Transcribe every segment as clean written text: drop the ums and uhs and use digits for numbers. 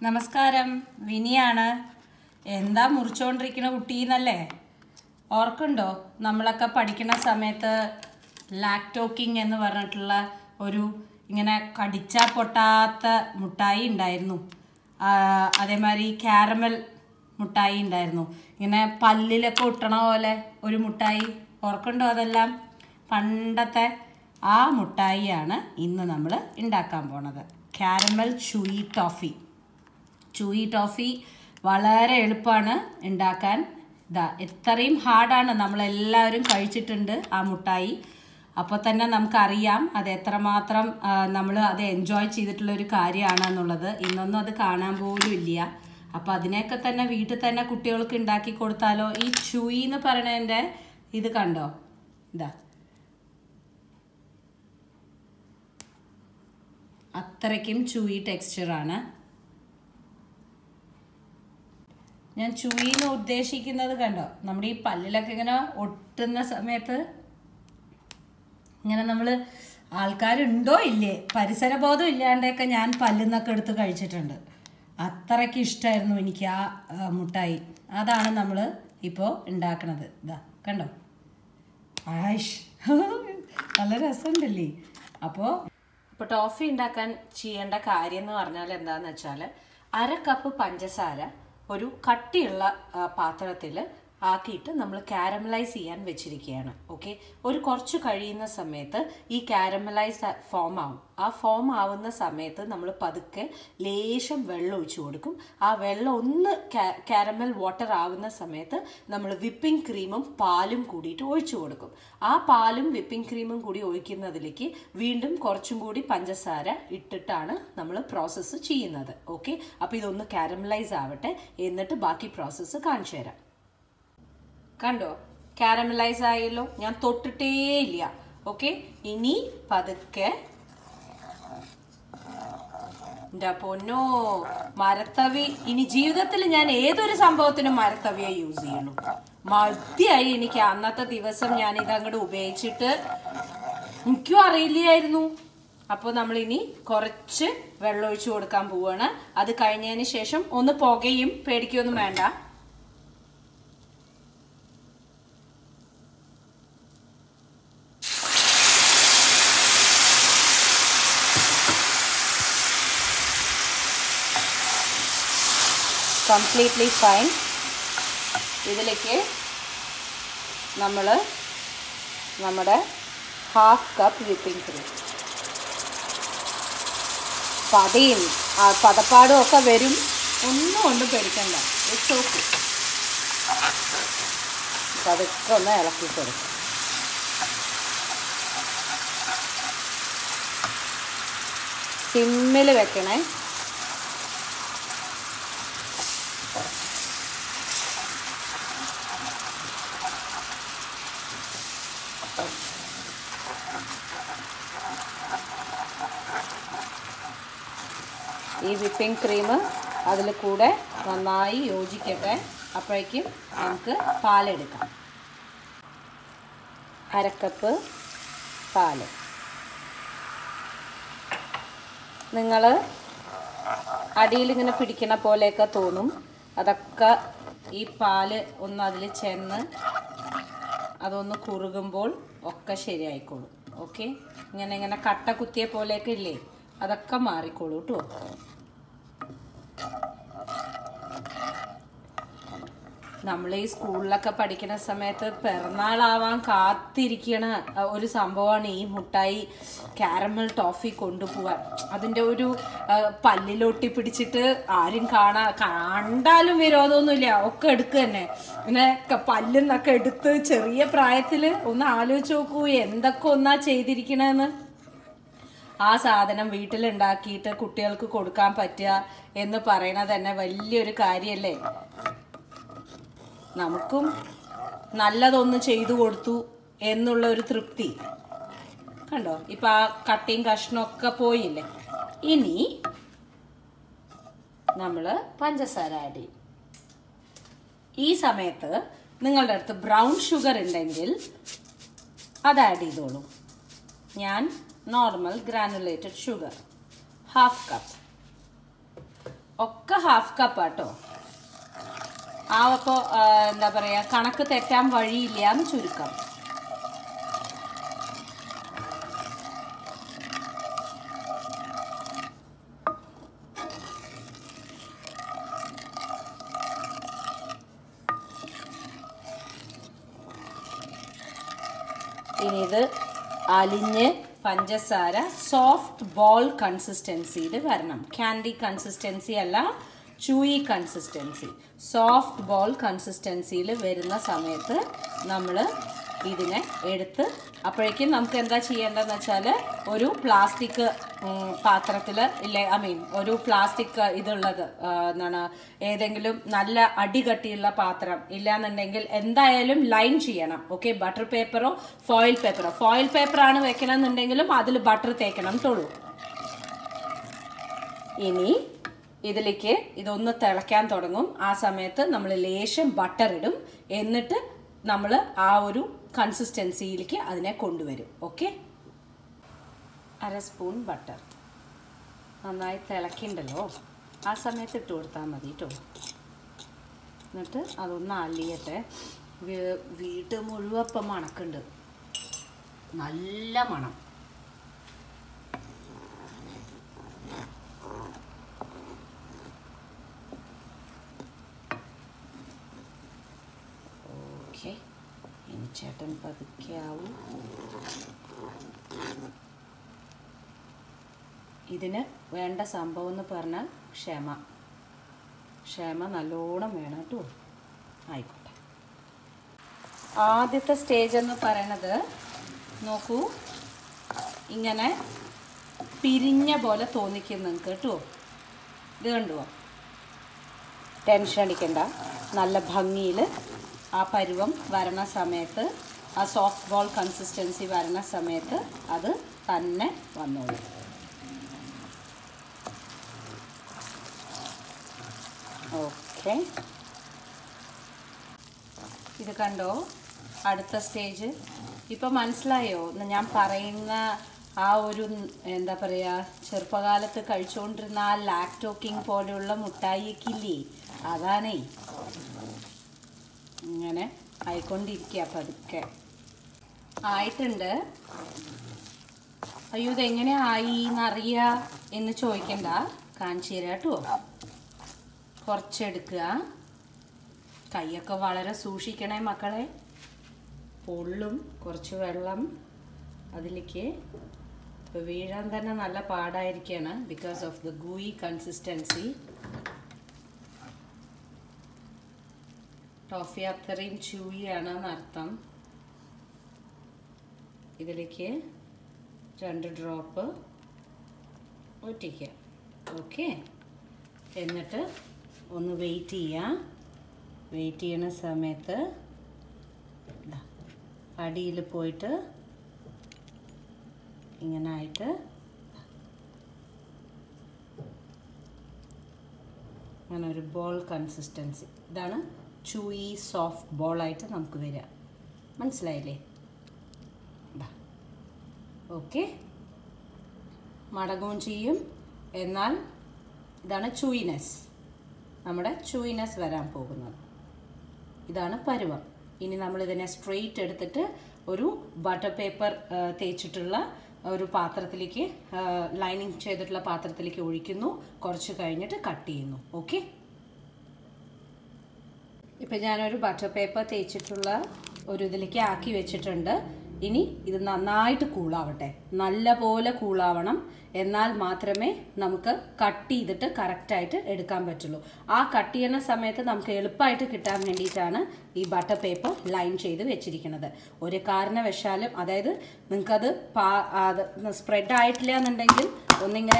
നമസ്കാരം, വിനിയാണ്. എന്താ മുറിച്ചോണ്ടിരിക്കുന്ന കുട്ടീന്നല്ലേ? ഓർക്കുണ്ടോ നമ്മളൊക്കെ പഠിക്കുന്ന സമയത്ത് ലാക്ടോക്കിങ് എന്ന് പറഞ്ഞിട്ടുള്ള ഒരു ഇങ്ങനെ കടിച്ചാൽ പൊട്ടാത്ത മുട്ടായി ഉണ്ടായിരുന്നു. അതേമാതിരി കാരമൽ മുട്ടായി ഉണ്ടായിരുന്നു. ഇങ്ങനെ പല്ലിലൊക്കെ ഒട്ടണ പോലെ ഒരു മുട്ടായി ഓർക്കുണ്ടോ? അതെല്ലാം പണ്ടത്തെ ആ മുട്ടായിയാണ് ഇന്ന് നമ്മൾ ഉണ്ടാക്കാൻ പോണത്. Caramel chewy toffee. Chewy toffee വളരെ എളുപ്പമാണ് ഉണ്ടാക്കാൻ. ഇതാ എത്രയും ഹാർഡാണ്, നമ്മളെല്ലാവരും കഴിച്ചിട്ടുണ്ട് ആ മുട്ടായി. അപ്പോൾ തന്നെ നമുക്കറിയാം അത് എത്രമാത്രം നമ്മൾ അത് എൻജോയ് ചെയ്തിട്ടുള്ളൊരു കാര്യമാണ് എന്നുള്ളത്. ഇന്നൊന്നും അത് കാണാൻ പോലും ഇല്ല. അപ്പോൾ അതിനെയൊക്കെ തന്നെ വീട്ടിൽ തന്നെ കുട്ടികൾക്ക് ഉണ്ടാക്കി കൊടുത്താലോ? ഈ ചൂയി എന്ന് പറയണതിൻ്റെ ഇത് കണ്ടോ? ഇതാ അത്രയ്ക്കും ചൂയി ടെക്സ്ചറാണ്. ഞാൻ ചൂയിന്ന് ഉദ്ദേശിക്കുന്നത് കണ്ടോ, നമ്മുടെ ഈ പല്ലിലൊക്കെ ഇങ്ങനെ ഒട്ടുന്ന സമയത്ത് ഇങ്ങനെ നമ്മൾ ആൾക്കാരുണ്ടോ ഇല്ലേ പരിസരബോധം ഇല്ലാണ്ടൊക്കെ ഞാൻ പല്ലിന്നൊക്കെ എടുത്ത് കഴിച്ചിട്ടുണ്ട്. അത്രയ്ക്ക് ഇഷ്ടമായിരുന്നു എനിക്ക് ആ മുട്ടായി. അതാണ് നമ്മൾ ഇപ്പോൾ ഉണ്ടാക്കണത്. ഇതാ കണ്ടോ, ആയിഷ് നല്ല രസമുണ്ടല്ലേ. അപ്പോൾ ടോഫി ഉണ്ടാക്കാൻ ചെയ്യേണ്ട കാര്യം എന്ന് പറഞ്ഞാൽ എന്താണെന്ന് വെച്ചാൽ, 1/2 കപ്പ് പഞ്ചസാര ഒരു കട്ടിയുള്ള പാത്രത്തിൽ ആക്കിയിട്ട് നമ്മൾ കാരമലൈസ് ചെയ്യാൻ വെച്ചിരിക്കുകയാണ്. ഓക്കെ, ഒരു കുറച്ച് കഴിയുന്ന സമയത്ത് ഈ കാരമലൈസ് ഫോം ആവും. ആ ഫോം ആവുന്ന സമയത്ത് നമ്മൾ പതുക്കെ ലേശം വെള്ളം ഒഴിച്ചു കൊടുക്കും. ആ വെള്ളം ഒന്ന് കാരമൽ വാട്ടർ ആവുന്ന സമയത്ത് നമ്മൾ വിപ്പിംഗ് ക്രീമും പാലും കൂടിയിട്ട് ഒഴിച്ചു കൊടുക്കും. ആ പാലും വിപ്പിംഗ് ക്രീമും കൂടി ഒഴിക്കുന്നതിലേക്ക് വീണ്ടും കുറച്ചും കൂടി പഞ്ചസാര ഇട്ടിട്ടാണ് നമ്മൾ പ്രോസസ്സ് ചെയ്യുന്നത്. ഓക്കെ, അപ്പോൾ ഇതൊന്ന് കാരമലൈസ് ആവട്ടെ, എന്നിട്ട് ബാക്കി പ്രോസസ്സ് കാണിച്ചു തരാം. കണ്ടോ, കാരമലൈസ് ആയല്ലോ, ഞാൻ തൊട്ടിട്ടേ ഇല്ല. ഓക്കെ, ഇനി പതുക്കെ എൻ്റെ പൊന്നോ മരത്തവി. ഇനി ജീവിതത്തിൽ ഞാൻ ഏതൊരു സംഭവത്തിനും മരത്തവിയെ യൂസ് ചെയ്യുള്ളൂ. മതിയായി എനിക്ക്. അന്നത്തെ ദിവസം ഞാൻ ഇതങ്ങോട്ട് ഉപയോഗിച്ചിട്ട് എനിക്കും അറിയില്ലായിരുന്നു. അപ്പോൾ നമ്മളിനി കുറച്ച് വെള്ളം ഒഴിച്ചു കൊടുക്കാൻ പോവാണ്. അത് കഴിഞ്ഞതിന് ശേഷം ഒന്ന് പുകയും, പേടിക്കൊന്നും വേണ്ട. Completely fine. ഇതിലേക്ക് നമ്മൾ നമ്മുടെ 1/2 കപ്പ് വിപ്പിംഗ് ക്രീം, പതയും പതപ്പാടും ഒക്കെ വരും, ഒന്നും കൊണ്ട് പേടിക്കണ്ട. It's okay. പതുക്കെ ഒന്ന് ഇളക്കി കൊടുക്കും. സിമ്മിൽ വെക്കണേ. ഈ വിപ്പിംഗ് ക്രീം അതിൽ കൂടെ നന്നായി യോജിക്കട്ടെ. അപ്പോഴേക്കും നമുക്ക് പാലെടുക്കാം. 1/2 കപ്പ് പാല്. നിങ്ങൾ അടിയിലിങ്ങനെ പിടിക്കണ പോലെയൊക്കെ തോന്നും. അതൊക്കെ ഈ പാല് ഒന്ന് അതിൽ ചെന്ന് അതൊന്ന് കുറുകുമ്പോൾ ഒക്കെ ശരിയായിക്കോളും. ഓക്കെ, ഇങ്ങനെ കട്ട കുത്തിയ പോലെയൊക്കെ ഇല്ലേ, അതൊക്കെ മാറിക്കോളൂ കേട്ടോ. നമ്മൾ ഈ സ്കൂളിലൊക്കെ പഠിക്കുന്ന സമയത്ത് പിറന്നാളാവാൻ കാത്തിരിക്കണ ഒരു സംഭവമാണ് ഈ മുട്ടായി കാരമൽ ടോഫി കൊണ്ടുപോവാൻ. അതിൻ്റെ ഒരു പല്ലിലൊട്ടി പിടിച്ചിട്ട് ആരും കണ്ടാലും വിരോധമൊന്നുമില്ല, ഒക്കെ എടുക്കുക തന്നെ. ഇങ്ങനെ പല്ലിന്നൊക്കെ എടുത്ത് ചെറിയ പ്രായത്തിൽ ഒന്ന് ആലോചിച്ച് നോക്കൂ എന്തൊക്കെ ഒന്നാ ചെയ്തിരിക്കണമെന്ന്. ആ സാധനം വീട്ടിലുണ്ടാക്കിയിട്ട് കുട്ടികൾക്ക് കൊടുക്കാൻ പറ്റുക എന്ന് പറയണത് തന്നെ വലിയൊരു കാര്യമല്ലേ. നമുക്കും നല്ലതൊന്ന് ചെയ്തു കൊടുത്തു എന്നുള്ള ഒരു തൃപ്തി. കണ്ടോ, ഇപ്പം ആ കട്ടിയും കഷ്ണമൊക്കെ പോയില്ലേ. ഇനി നമ്മൾ പഞ്ചസാര ആഡ് ചെയ്യും. ഈ സമയത്ത് നിങ്ങളുടെ അടുത്ത് ബ്രൗൺ ഷുഗർ ഉണ്ടെങ്കിൽ അത് ആഡ് ചെയ്തോളൂ. ഞാൻ നോർമൽ ഗ്രാനുലേറ്റഡ് ഷുഗർ 1/2 കപ്പ്. ഒക്കെ ഹാഫ് കപ്പാട്ടോ. അപ്പോൾ എന്താ പറയുക, കണക്ക് തെറ്റാൻ വഴിയില്ല എന്ന് ചുരുക്കം. ഇനി ഇത് അലിഞ്ഞ് പഞ്ചസാര സോഫ്റ്റ് ബോൾ കൺസിസ്റ്റൻസിയിൽ വരണം. ക്യാൻഡി കൺസിസ്റ്റൻസി അല്ല, ചൂയി കൺസിസ്റ്റൻസി. സോഫ്റ്റ് ബോൾ കൺസിസ്റ്റൻസിയിൽ വരുന്ന സമയത്ത് നമ്മൾ ഇതിനെ എടുത്ത്, അപ്പോഴേക്കും നമുക്ക് എന്താ ചെയ്യേണ്ടതെന്ന് വെച്ചാൽ ഒരു പ്ലാസ്റ്റിക് പാത്രത്തിൽ ഇല്ലേ, ഒരു പ്ലാസ്റ്റിക് ഇതുള്ളത് എന്താണ്, ഏതെങ്കിലും നല്ല അടികട്ടിയുള്ള പാത്രം ഇല്ലാന്നുണ്ടെങ്കിൽ എന്തായാലും ലൈൻ ചെയ്യണം. ഓക്കെ, ബട്ടർ പേപ്പറോ ഫോയിൽ പേപ്പറോ. ഫോയിൽ പേപ്പറാണ് വെക്കണമെന്നുണ്ടെങ്കിലും അതിൽ ബട്ടർ തേക്കണം തൊള്ളൂ. ഇനി ഇതിലേക്ക് ഇതൊന്ന് തിളയ്ക്കാൻ തുടങ്ങും. ആ സമയത്ത് നമ്മൾ ലേശം ബട്ടർ ഇടും. എന്നിട്ട് നമ്മൾ ആ ഒരു കൺസിസ്റ്റൻസിയിലേക്ക് അതിനെ കൊണ്ടുവരും. ഓക്കെ, 1/2 സ്പൂൺ ബട്ടർ നന്നായി തിളക്കിണ്ടല്ലോ, ആ സമയത്ത് ഇട്ട് കൊടുത്താൽ മതി കേട്ടോ. എന്നിട്ട് അതൊന്ന് അലിയട്ടെ. വീട്ട് മുഴുവപ്പം മണക്കുണ്ട്, നല്ല മണം. ഓക്കെ, ഇനി ചേട്ടൻ പതുക്കെ ആവും. ഇതിന് വേണ്ട സംഭവം എന്ന് പറഞ്ഞാൽ ക്ഷമ നല്ലോണം വേണം കേട്ടോ. ആയിക്കോട്ടെ. ആദ്യത്തെ സ്റ്റേജ് എന്ന് പറയണത് നോക്കൂ, ഇങ്ങനെ പിരിഞ്ഞ പോലെ തോന്നിക്കും നിങ്ങൾക്ക് കേട്ടോ. ഇത് കണ്ടുവോ? ടെൻഷൻ അടിക്കണ്ട. നല്ല ഭംഗിയിൽ ആ പരുവം വരണ സമയത്ത്, ആ സോഫ്റ്റ് ബോൾ കൺസിസ്റ്റൻസി വരണ സമയത്ത് അത് തന്നെ വന്നോളൂ. ഓക്കെ, ഇത് കണ്ടോ അടുത്ത സ്റ്റേജ്. ഇപ്പം മനസ്സിലായോ ഞാൻ പറയുന്ന ആ ഒരു എന്താ പറയുക, ചെറുപ്പകാലത്ത് കഴിച്ചുകൊണ്ടിരുന്ന ആ ലാക്ടോക്കിങ് പോലെയുള്ള മുട്ടായിക്കില്ലേ, അതാണേ ഇങ്ങനെ ആയിക്കൊണ്ടിരിക്കുക. പതുക്കെ ആയിട്ടുണ്ട്. അയ്യോ ഇതെങ്ങനെ ആയി എന്നറിയുക എന്ന് ചോദിക്കണ്ട, കാണിച്ചു തരാം കേട്ടോ. കുറച്ചെടുക്കുക. കൈയൊക്കെ വളരെ സൂക്ഷിക്കണേ മക്കളെ, പൊള്ളും. കുറച്ച് വെള്ളം അതിലേക്ക്. ഇപ്പോൾ വീഴാൻ തന്നെ നല്ല പാടായിരിക്കുകയാണ് because of the gooey consistency. Toffee അത്രയും ചൂയിയാണ് എന്നർത്ഥം. ഇതിലേക്ക് 2 ഡ്രോപ്പ് ഒറ്റിക്കുക. ഓക്കെ, എന്നിട്ട് ഒന്ന് വെയിറ്റ് ചെയ്യുക. വെയിറ്റ് ചെയ്യണ സമയത്ത് അടിയിൽ പോയിട്ട് ഇങ്ങനെ ആയിട്ട് അങ്ങനെ ഒരു ബോൾ കൺസിസ്റ്റൻസി. ഇതാണ് ചൂയി സോഫ്റ്റ് ബോളായിട്ട് നമുക്ക് വരിക. മനസ്സിലായില്ലേ? ഓക്കെ, മടങ്ങുകയും ചെയ്യും. എന്നാൽ ഇതാണ് ചൂയിനെസ്, നമ്മുടെ ചൂയിനെസ് വരാൻ പോകുന്നത്. ഇതാണ് പരുവം. ഇനി നമ്മളിതിനെ സ്ട്രെയിറ്റ് എടുത്തിട്ട് ഒരു ബട്ടർ പേപ്പർ തേച്ചിട്ടുള്ള ഒരു പാത്രത്തിലേക്ക്, ലൈനിങ് ചെയ്തിട്ടുള്ള പാത്രത്തിലേക്ക് ഒഴിക്കുന്നു. കുറച്ച് കഴിഞ്ഞിട്ട് കട്ട് ചെയ്യുന്നു. ഓക്കെ, ഇപ്പം ഞാനൊരു ബട്ടർ പേപ്പർ തേച്ചിട്ടുള്ള ഒരു ഇതിലേക്ക് ആക്കി വെച്ചിട്ടുണ്ട്. ഇനി ഇത് നന്നായിട്ട് കൂളാവട്ടെ, നല്ല പോലെ കൂളാവണം. എന്നാൽ മാത്രമേ നമുക്ക് കട്ട് ചെയ്തിട്ട് കറക്റ്റായിട്ട് എടുക്കാൻ പറ്റുള്ളൂ. ആ കട്ട് ചെയ്യുന്ന സമയത്ത് നമുക്ക് എളുപ്പമായിട്ട് കിട്ടാൻ വേണ്ടിയിട്ടാണ് ഈ ബട്ടർ പേപ്പർ ലൈൻ ചെയ്ത് വെച്ചിരിക്കുന്നത്. ഒരു കാരണവശാലും, അതായത് നിങ്ങൾക്കത് സ്പ്രെഡ് ആയിട്ടില്ല എന്നുണ്ടെങ്കിൽ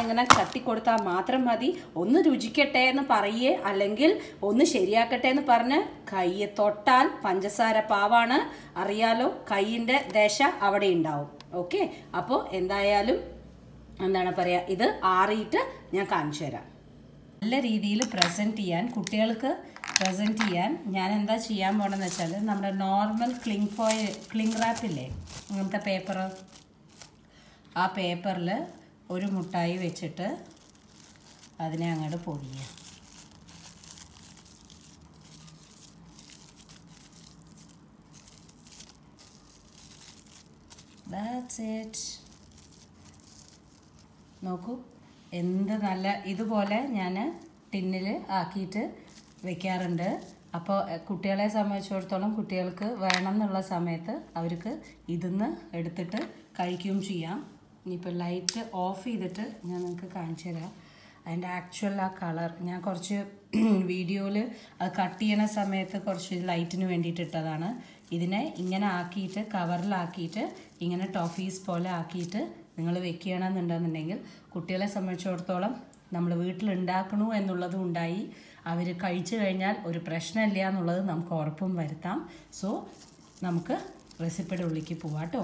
ഇങ്ങനെ തട്ടിക്കൊടുത്താൽ മാത്രം മതി. ഒന്ന് രുചിക്കട്ടെ എന്ന് പറയേ, അല്ലെങ്കിൽ ഒന്ന് ശരിയാക്കട്ടെ എന്ന് പറഞ്ഞ് കയ്യെ തൊട്ടാൽ പഞ്ചസാര പാവാണ്, അറിയാലോ. കൈയിൻ്റെ ദശ അവിടെ ഉണ്ടാവും. ഓക്കെ, അപ്പോൾ എന്തായാലും എന്താണ് പറയുക, ഇത് ആറിയിട്ട് ഞാൻ കാണിച്ചു തരാം. നല്ല രീതിയിൽ പ്രസൻറ്റ് ചെയ്യാൻ, കുട്ടികൾക്ക് പ്രസൻറ്റ് ചെയ്യാൻ ഞാൻ എന്താ ചെയ്യാൻ പോകണമെന്ന് വെച്ചാൽ, നമ്മുടെ നോർമൽ ക്ലിങ് റാപ്പില്ലേ, അങ്ങനത്തെ പേപ്പർ, ആ പേപ്പറിൽ ഒരു മുട്ടായി വെച്ചിട്ട് അതിനെ അങ്ങോട്ട് പൊടിയുക. That's it. നോക്കൂ എന്ത് നല്ല, ഇതുപോലെ ഞാൻ ടിന്നിൽ ആക്കിയിട്ട് വെക്കാറുണ്ട്. അപ്പോൾ കുട്ടികളെ സംബന്ധിച്ചിടത്തോളം കുട്ടികൾക്ക് വേണം എന്നുള്ള സമയത്ത് അവർക്ക് ഇതിന്ന് എടുത്തിട്ട് കഴിക്കുകയും ചെയ്യാം. ഇനിയിപ്പോൾ ലൈറ്റ് ഓഫ് ചെയ്തിട്ട് ഞാൻ നിങ്ങൾക്ക് കാണിച്ചു തരാം. അതിൻ്റെ ആക്ച്വൽ ആ കളർ ഞാൻ കുറച്ച് വീഡിയോയിൽ അത് കട്ട് ചെയ്യണ സമയത്ത് കുറച്ച് ലൈറ്റിന് വേണ്ടിയിട്ട് ഇട്ടതാണ്. ഇതിനെ ഇങ്ങനെ ആക്കിയിട്ട് കവറിലാക്കിയിട്ട് ഇങ്ങനെ ടോഫീസ് പോലെ ആക്കിയിട്ട് നിങ്ങൾ വെക്കുകയാണെന്നുണ്ടെന്നുണ്ടെങ്കിൽ കുട്ടികളെ സംബന്ധിച്ചിടത്തോളം നമ്മൾ വീട്ടിലുണ്ടാക്കണു എന്നുള്ളതും ഉണ്ടായി, അവർ കഴിച്ചു കഴിഞ്ഞാൽ ഒരു പ്രശ്നമില്ല എന്നുള്ളത് നമുക്ക് ഉറപ്പും വരുത്താം. സോ നമുക്ക് റെസിപ്പിയുടെ ഉള്ളിലേക്ക് പോവാം കേട്ടോ.